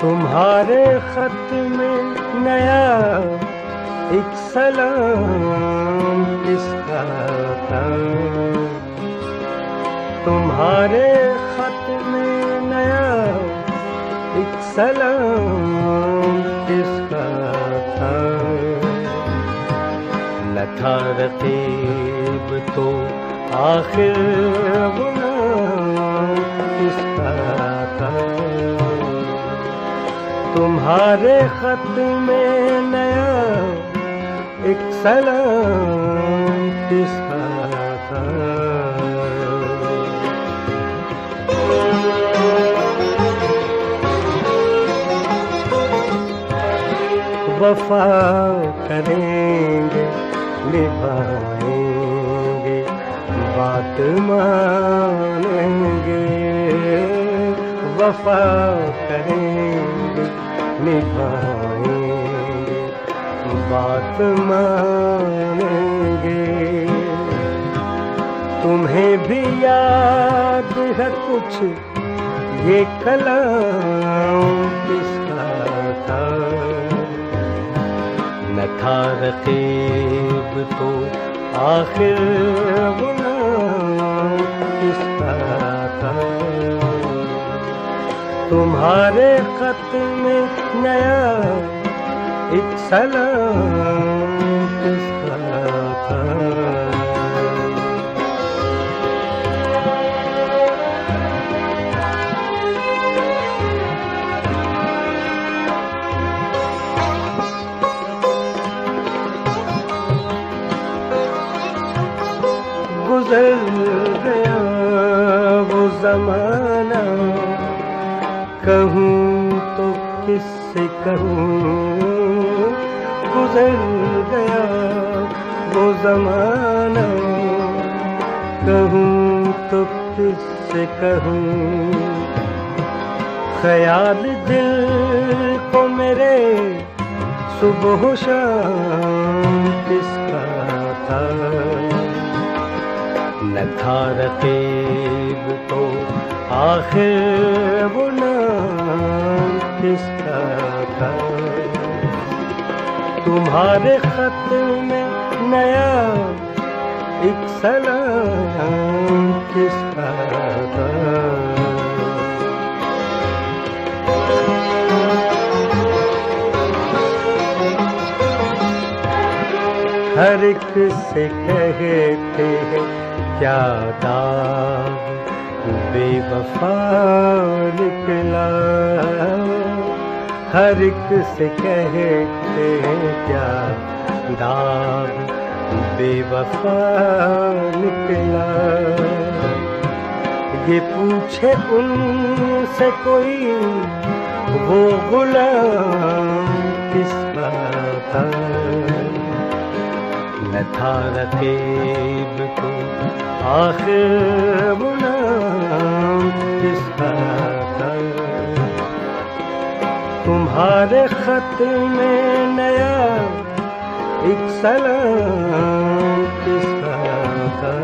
तुम्हारे खत में नया एक सलाम किसका था। तुम्हारे खत में नया एक सलाम किसका था। न था रकीब तो आखिर वो नाम किसका था। तुम्हारे खत में नया एक सलाम किसका था। वफा करेंगे निभाएंगे बात मानेंगे। वफा करेंगे निभाएंगे बात मानेंगे। तुम्हें भी याद है कुछ ये कलाम किसका था। न था रकीब तो आखिर वो नाम किसका था। तुम्हारे खत में नया एक सलाम किसका था। गुजर गया वो जमाना कहूँ तो किससे कहूँ। गुजर गया वो जमाना कहूँ तो किससे कहूँ। ख्याल दिल को मेरे सुबह शाम किसका था। न था रकीब तो आखिर वो नाम किसका था। तुम्हारे खत में नया एक सलाम किसका था। हर एक से कहते हैं क्या दाग बेवफा निकला। हर एक से कहते हैं क्या दाग बेवफा निकला। ये पूछे उनसे कोई वो गुलाम किसका था। न था रकीब तो आखिर वो नाम किसका था। तुम्हारे खत में नया एक सलाम किसका था।